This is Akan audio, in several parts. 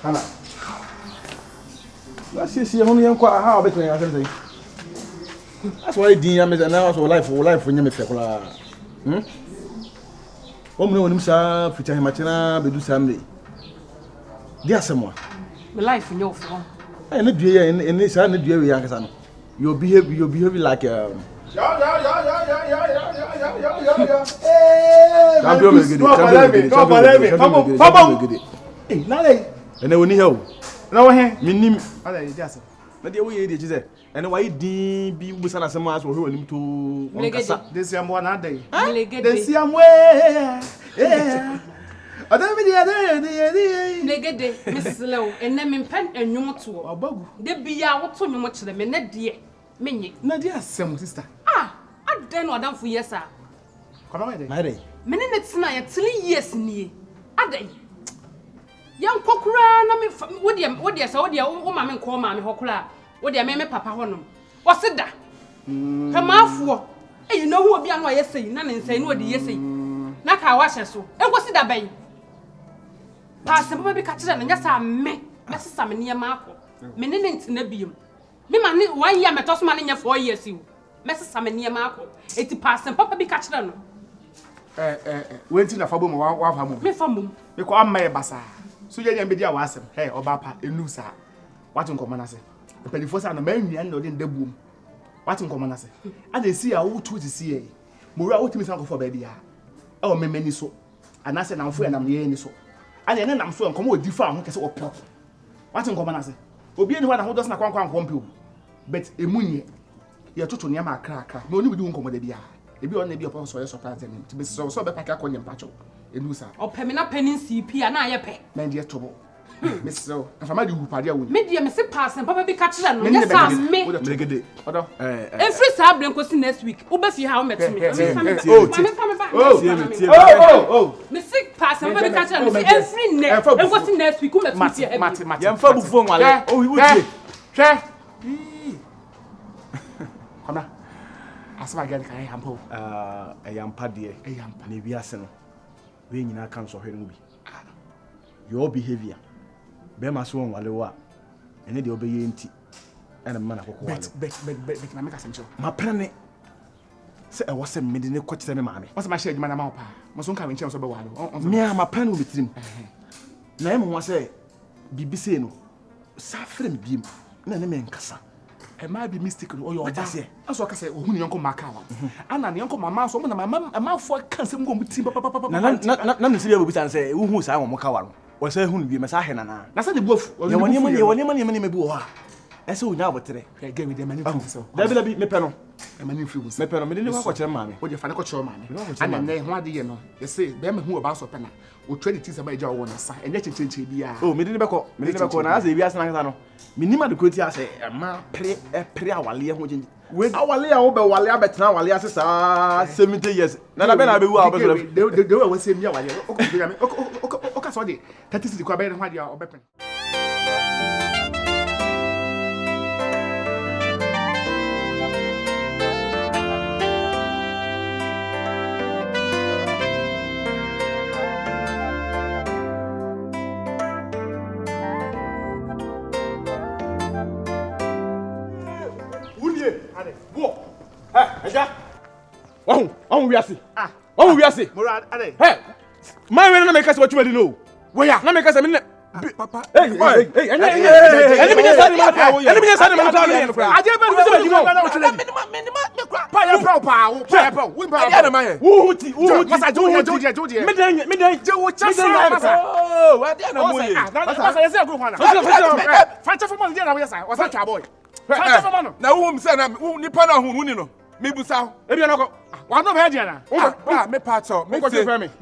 Hana. Last year, only uncle how better I say. That's why Dean is announced life when you make a Omno himself, which I imagine, be do Sunday. Dear someone. My life in your phone. And the dear in this and the dear young son. You'll behave like and then when you no, Minim. But the way it is, and why did be with an assamas or him to this young one day? This young way. I don't mean the other day, Miss Low, and then in pen and you to a bug. There be out to me much the minute, dear. Many, Nadia, some sister. I don't know done for yes, sir. Come on, my day. Minutes night, 3 years near. A day. Young Cockra, what dear, so dear, oh, mamma, call mammy Hockla, what dear, mamma, papa, honum. What's it that? Her mouth for. And you know who will be on my essay, none and say, what do you say? Knock our washer so. And what's it that, babe? Pass the baby catcher and yes, I may. That's some near Marco. Minute in the beam. Me man, 1 year, my toss man in your 4 years, you. Messes some near Marco. 80 pass and papa be catcher. Went in a fabum or one me from boom. Me call my bassa. So you be there was hey, or Bapa, a loser. What in common as the penny force and the man and in the boom. What in common as and they see a who to see. Mura ultimate for baby. Oh, me many so. And I said, I'm free and I'm near so. And then I'm so uncomfortable different because of pop. What in common as Obi anyone who doesn't come people. But a moon ye to near my cracker. No, we don't come with the beer. If you only be upon so surprise them to be so back a coin and patch. A loser. Or Pemina Penny CP and I pay. Man, dear trouble. Miss so, and from my who party, maybe Miss Pass and Papa be catching and make a day. Every Sablan was next week. Uber how much oh, Miss Sick Pass and Papa catching every next and what's next week. Oh, we would say, come on. As I get a hampo, a young paddy, a young Panibiasan. We in our council here will be your behavior. Bema swung while they were, and they obey tea and a man of my penny. Say, I was a midnight quite semi mammy. What's my shade, man? Must soon come in chance of a while. Me, my pen will be trim. Name was a BBC, suffering beam, name Cassa. I might be mistaken or your say. As I say, who Uncle Macau. And an uncle, my mouse, woman, my mum, a mouth for cancer go with Tim Papa. None is able to say, who's I want Macau. Or say, who be Massahana. That's the wolf. You want money, boa. And so now, but today, I gave me the money. So there will be me panel. A man influence. My panel, didn't watch your mammy. What you find a your mammy. And then, what do you know? You say, them who about so penna. Will trade it about your one side and let you change the oh, me didn't go. Me didn't go as a yes, Nagano. Minima the good say, a man play a prayer while you're with our Leah over while you're better now, while you're 70 years. None of them they will say, yeah, okay, sorry. That is the Quaber and what you are open. Oh, we are see. Oh, we are see. Hey, my man, make us what you know. Where are not make us a minute. Papa, hey, and let me just say, let me just say, I me busa e bi anako wa no be dia na me pato me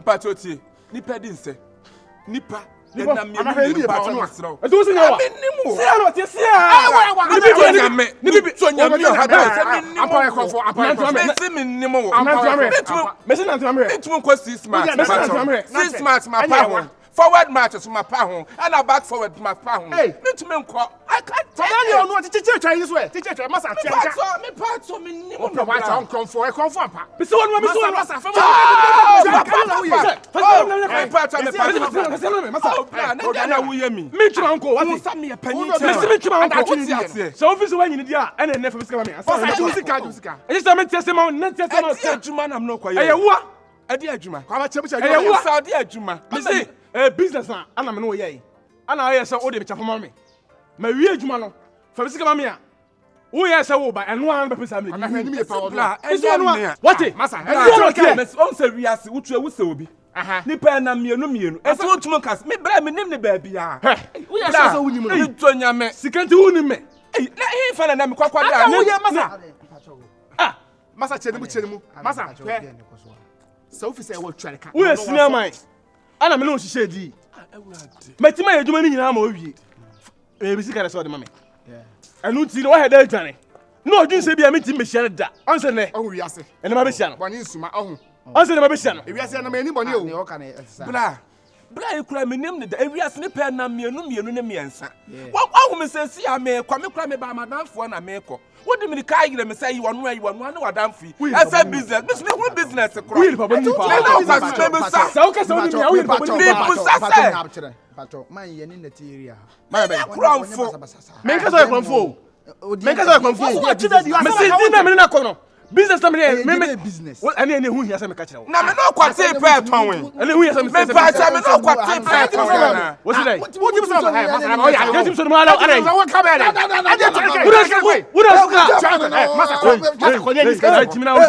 pato ti nipa din se nipa na me pato no asro e do se nyawa se ano ti se a ni bi so nya me ha da se me nimo apa ekofo apa me se me nimo me se na ntwa me tu ko 6 months 6 months ma pa won forward march so my pa ho and back forward my pa ho me to me nko I can't tell you no teacher try this way teacher try masa tianka me part so me ni mo wa cha konfo e konfo apa me so one masa fa na wo ye me tuma nko what sa me panyin me tuma nko so office wa nyini dia e na ne fa me sika me asa e say me tese ma na tese ma adwuma na me no kwa ye e wo adi adwuma kwa ba chebucha e wo sa adi adwuma me say business na ana me no ye ana ye say o de me chafa ma me ma wi adwuma no fa me sika ma me a wo ye say wo ba eno an be pesa me ana hwani me pa wo what masa on say wi ase wo tu se obi ni pa na mienu e so tuma kas me bra me nim ne ba bia wo ye say so wunim no to nyame sikanti wunim me na he fa na me kwakwa da wo ye masa masa chene mu masa so office e wo twereka wo ye senior man ana me no hihye di matima ye dwuma ni nyina ma owie e bi sika na so de mame anu ti no he da adwane no odun se bia meti mehia da onse ne ohu wi ase ene ma be hia no boni nsuma ohu onse ne ma be hia no e wi ase na mani boni o ne o ka na bla e kura me nim ne da e wi ase ne pe na mienu ne miensa wa me se si ya me kwa me kura me ba madanfo na me ko wodi me ka yire me say yi wonu ne wadanfo yi asa business me hu business kura wi pa boni pa sa o ka sa oni mi a wi pa boni pa pato man ye ni na area ma be kramfo me ka so kramfo me ka so kramfo me se di na me na ko no business na me business ani hu hia se me ka kire na me no kwate pe ton we ani hu hia se me pa cha me no kwate pe ton na wo se dai wo ti so masa o ya tim so ma ala ara wo ka be na masa ko ni ska tim na o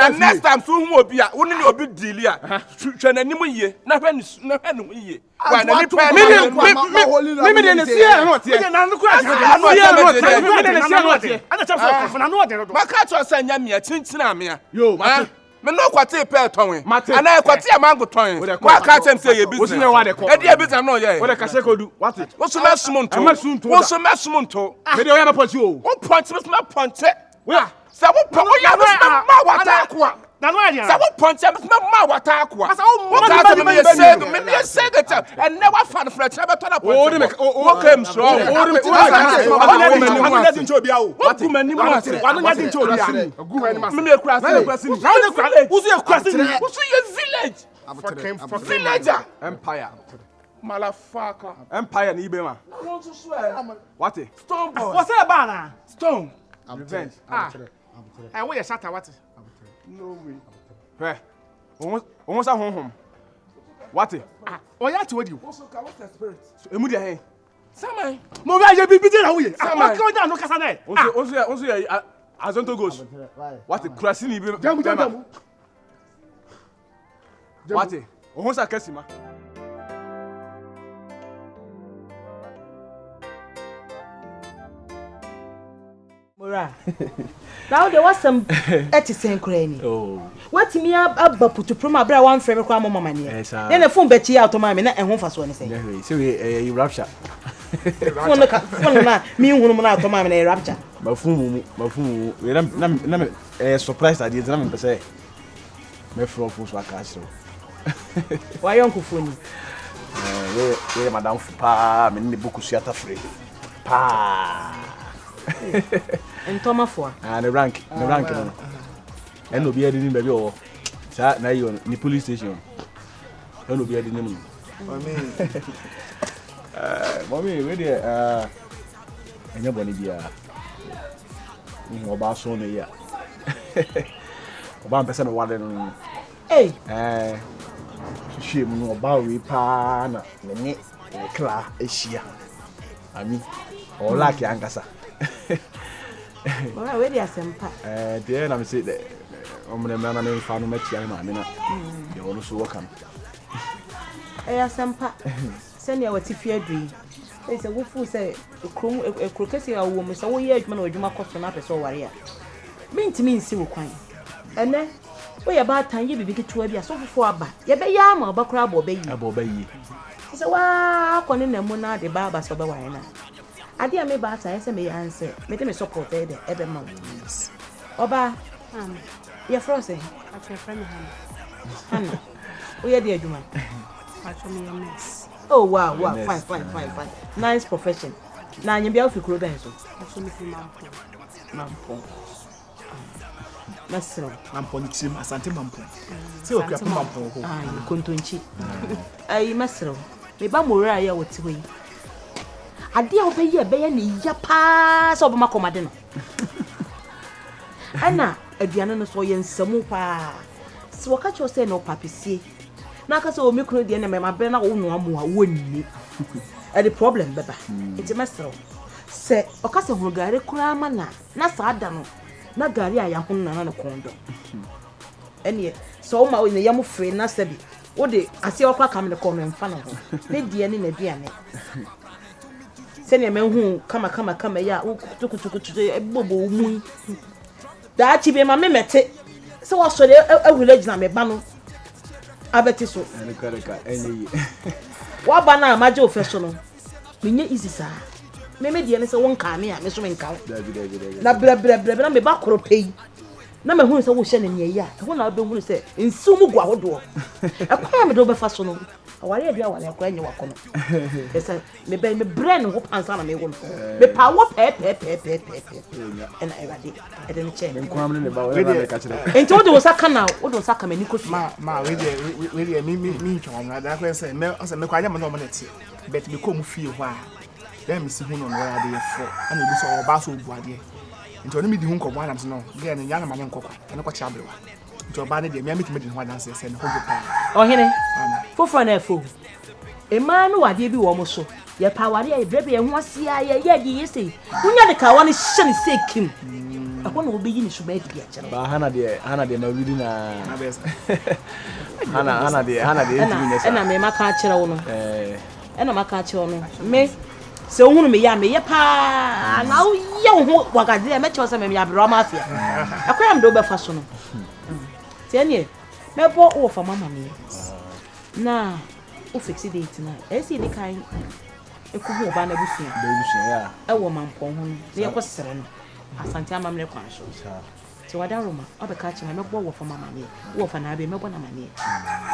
next time so hu obi a wo ne obi deal a hwe nanim yie na hwe no yie wa na ni pa me de ne sia no te na no kwa me de ne sia no te ana chapso ko na no de do maka to sa nyamia chinchina amia yo ma me no kwate pe ton ana kwate amango ton wa ka chem say ye business e dey business no ye wo de ka se ko du what wo so mesmonto me de o ya me ponchi o wo ponchi me ponchi wa sa wo po o ya ma wata kwa na no ade sa wo ponchi me ma wata kwa asa wo ka me ye sege ta and never fan fra cha be to na ponchi wo kem so wo nya din cho bia o wo mani mo wa no nya din cho bia gu ma ni masa me kura se wo so ye kwase ni wo so ye village villager empire malafaka empire ni ibe ma won so what stone boy wo say ba na stone revenge wo ye shatter what no way won sa honhom what o ya ti wodi what's the spirit emu dia hen samai mo ba je bibi dey na wo ye Samai. o ka no kasa na onso ye azonto goes what kurasi ni ibe jamu what won sa kasima Now there was some etiquette crane. Oh, what me up putu proma bra one frame kwa mama mania. Then the phone bechi out my me na ehun fa so ne say. So you rapture. Phone na me hunu na to my me rapture. Mafumu we na surprise idea na me pese. Me from so aka shiro. Why uncle phone? We madam pa me ne boku suata free. Pa. Ntoma fo. The rank no. En obi adi ni baby o. Sa na yo ni police station. En obi adi ni mu. Mommy we dey enya boni bia. Oba so no ya. Oba mpesa me wale no. Hey. Shie mu no oba we pa na ne kla ehia. Ami o laki angasa. Ora we dey asempa. There na me say omre me na me fa no machia ma me na. Ye wono so waka. Asempa. Send your tifia dui. They say wo fu say krokesi a wo mo say wo ye adwuma na adwuma koso na pese wo ware a. Me ntimi nsi wo kwan. Ene we ya ba tan ye bibi ketewa bi asofofo aba ye be ya ma obakura abo obayi se wa ko ne namu na de ba so be wan na ade a me ba ta se me answer me de me support e de ebe ma oba ye frozen Afi friend Hannah we dey adwuma Afi me mess oh wow fine nice profession na anya bia ofikuro ben so Afi me fi mampo Masro mampo ni tim asante mampo se o kwa mampo ho kontonchi ai masro me ba mora ya woti hoyi ade a obeyi be ya ne ya pa so obama komade no ana aduane no so ye nsamu pa se waka cho se no papisie na aka se o mikro de na me mabre na wo no amu a wonni e the problem beba enti masro se oka se hurugare kura ma na sa da no na gari a ya ho na na kondo ene so ma o ne yam free na sabi wo de ase okwa kam ne kono mfa no ho ne die ne na duane se ne menhu kama ya tukutukutu ebobo mu da chi be ma me mete se wo so de village na me ba no abeti so reka enyi wa ba na amaje ofeso no menye easy sa me die ne se won ka me a me so me nka na bre na me ba koro pei na me hu se wo hye ne ne ya ho na be hu se nsu mu gwa hodo akwa me do be fa so no aware ade aware akwa enye wakono esa me be me brain ho pansa na me wo me pa wo pe ena erade ede ne che nkwa me ne ba we ba me ka kire enti wo de wo saka na wo de wo saka mani ko ma we de mi twa na da kwa se me kwa nya me no mo neti bet me ko mu fie ho a dem si hu no no ya de fo ana bi so oba so bu ade nti oni mi di hu nko bwana no ge ne ya na ma ne nkokwa ene kwa chabrewa nti oba ne de me amiti me di ho danse se ne ho go pa ohene fofo na efo ema no wade bi wo mo so ye pa wade ye brebe ye ho asia ye di yesi unya de ka woni hye ne sekim akwa na obeyi ni suba edi a kire ba hana de ma widi na hana de ntimi ne sa ena me maka kire wo no ena maka kire wo no me se ohunu me ya pa na wo ye ho wagade me che se me ya bro mafia akwa am do be fa so no tianie me bo wo fa mama me na o fix date na esi ni kan ekubu oba na busuya ya e wo mampon ho no ye ko sere no asante amamre kwan so ti wada roma obeka chi me bo wo fa mama me wo fa na be me bo na mane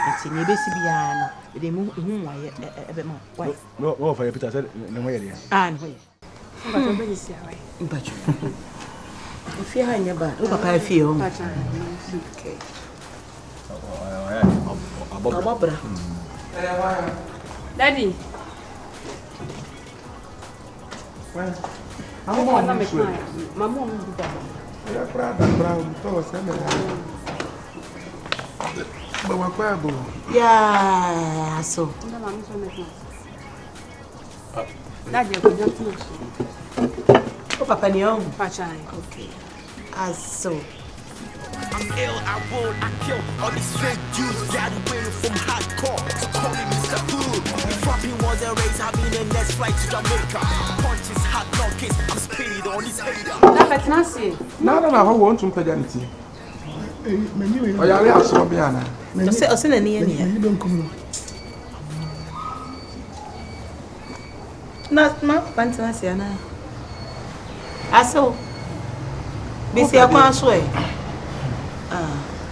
enti ne besi bia no de mu hu waye ebe ma why no fa Peter said ne ho ye dia ne ho ye But I'm very sorry. Mbachu ifie ha nya ba o papa ifie o okay abobra Daddy. well Mama na me cry. Mama no do that. ya prada to se me ba wa kwa bo ya so Nda mama so me cry. Daddy go just no. o papa ni o Pachai. okay aso I'm ill, I roll, I kill all these fake Jews. Got away from hardcore, call me Mr. Hood. If rapping was a race, I'll be the next flight to Jamaica. Punches, hot knockers, I'm speed on this hater. Na betina se. na ho won tum pajanti meni we o yare aso bi ana o se na ni ya meni ben kum na pantina se na aso bisi akwa so e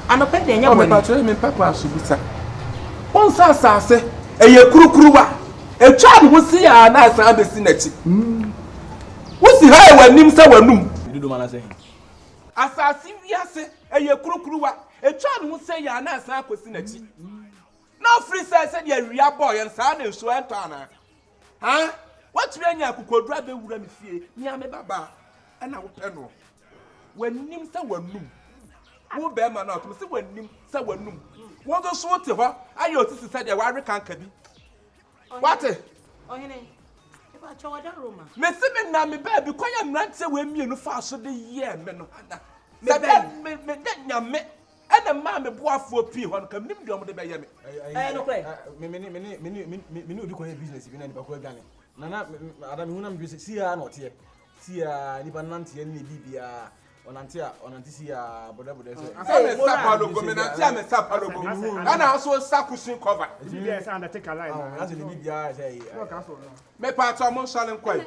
ano pe de nya o boni me patro me papa asubisa on sa asase eye kurukuruwa etwa ne ho si ya na asa abesi nachi wosi ha e wanim sa wanum dudu mana se asase wiase eye kurukuruwa etwa ne ho se ya na asa akosi nachi na free say de awia boy en sa na enso ento ana ha what me anya kokodura be wura me fie ni ame baba ana wo pe no wanim sa wanum wo be ma na to se wanim sa wanum wo do so te ho ayo tisi sa de wa rekan ka bi what ohene e ba cho wada roma me se me na me ba bi kwanya mrante we mienu fa so de ye me no ana se be me de nyame ana ma me boafo pi ho no kam nim de omde be ye me no kre me obi ko business bi na ni ba ko adwane na adam hunam bi si ya na ote si ya ni ba nante ni bibia onanti si ya boda say sapalo go me nanti am sapalo go ana also sakusin cover Bibia say undertake line na se bibia say me pa to mo salen kwai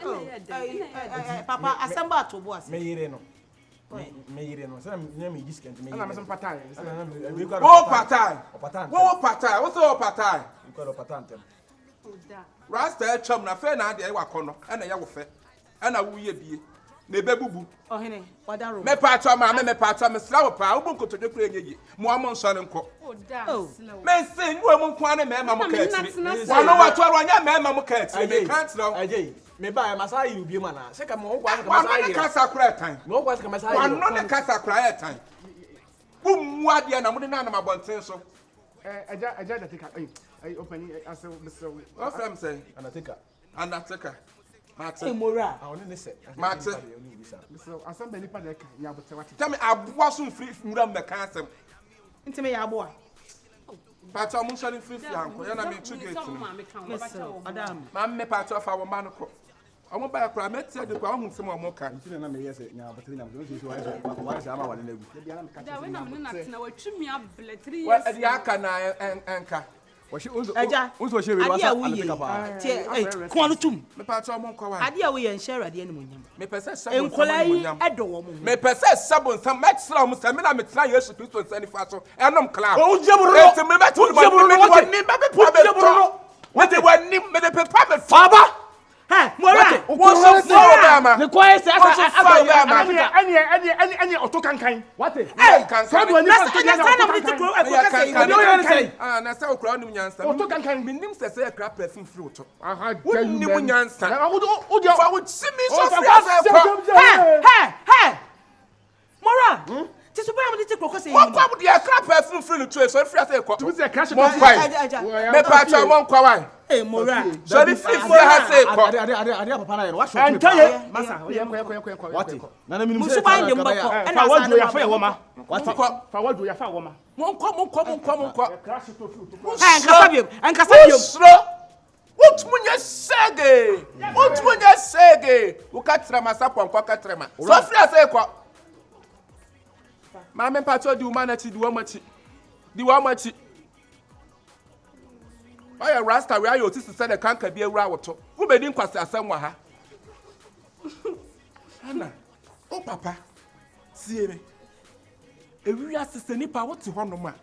papa asamba atobo ase me yire no say na me discount me ana me some patai wo patai wo so patai ko patai Rasta chum na fe na de wa kono na ya wo fe na wo ye bie na bebubu ohene wadaro me pa to ma me pa to me sra wo pa wo bon kotodwe kura enye mo amon so ne nko me se nwo mu nko na me ma mo ka atiri wa no wa to ro nya me ma mo ka atiri me can't know ajay me ba masa yi ubie ma na se ka mo kwa ka masa yi ka sakura tan mo kwa ka masa yi wa no ne ka sakura tan bu mu ade na mo de na na mabonten so aja that take I open as Mr. What from say Undertaker Hey Mora I only say Max Mr. Asamba nipa de kan ya bote wati tell me aboa so free mura me kan asem ntime ya aboa Pato mo shari free anko ya na me two gate no Adam ma me pato fa wo ma no ko omo ba kra me tie de kwa hu nsem omo kan ntine na me yese nya bote nya mo so wa se ama wale na gu da we na me na tena wa twumi abletri wa e aka na enka unso shewe wasa alaka pa ko anu tum me pato omo kwa wa ade a we ye nshare ade ne munyam me pese sabon enkola yi edo wo mo me pese sabon sam maxra mo sam na me tena Yesu Kristo nsani fa so enom cloud o jeburo ete me metu what they were nim me de pepa me Faba ha Mora wo so fire ma ne ko ese any otokankan what eh kan so do any na me ti ko say na say okra nim nyansa otokankan me nim say ekra perfume free to aha nim nyansa o dia fa wo simi so say hey Mora ti so bra me ti ko say what kwa de ekra perfume free to so free say ko tu say crash mo kwai me pa cha mo kwa wai hey Mora so the free ha say ko ade papa na ye wa show antaye masa ye what na na minimum musu ban de mbako fa wadu ya fa ye woma what fa wadu ya fa woma mo nko crash to tu ankasa biem Utmunya sege. Ukatra masapwa kwa katrema. So free say kwa. Mama pato di humanity di wamachi. Oya rasta we ayo tisi se de kanka bi ewura woto. Wo be di nkwase asem wa ha. Ana. O papa. Sie me. Ewuri asese nipa wote ho no ma.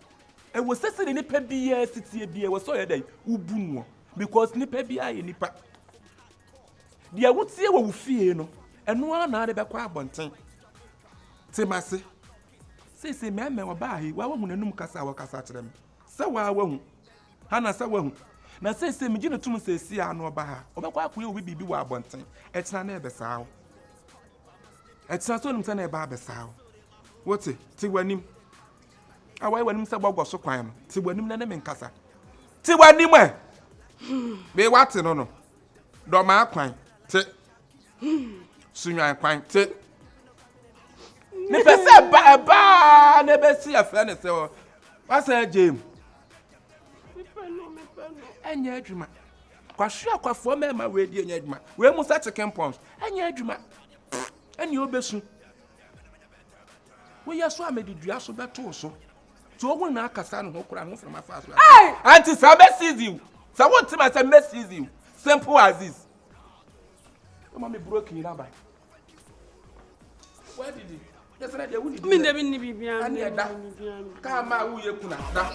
E wo sese ni nipa bi ya sitie bi e wo so ye dai ubu no. Because nipa bi aye nipa. Dia wotie wo fie no. Eno ana de be kwa abonten. Timase. Sese meme wa bahi wa hu nanum kasa wa kasa kire me. Se wa hu. Hana se wa hu. Na sese me gine tum sese anu ba ha. Obekwa akoye obi bibi wa abonten. Etina na ebe saa. Etina so nim se na ebe abesaa. Wote ti wanim. Awai wanim se gbogbo so kwan no. Ti wanim na me nkasa. Ti wanim e. Be wate no. Do ma kwan. Ti. Sunwan kwan. Ti. Ne pese ba ne be si afa ne se o. Wasa James. Enya adwuma. Kwahwe akwafo mema we di enya adwuma. We mu sa chicken pounds. Enya adwuma. Enya obesu. We yaso amedidua so beto so. To ogun na akasa no hokura no from afa so. Anti sabe season. Sa won ti ma say mess season. Simple as this. Mama me broke in by. Where did he? Yes, I did. Me never ni bibia. Ani da. Ka ma wo ye kuna da.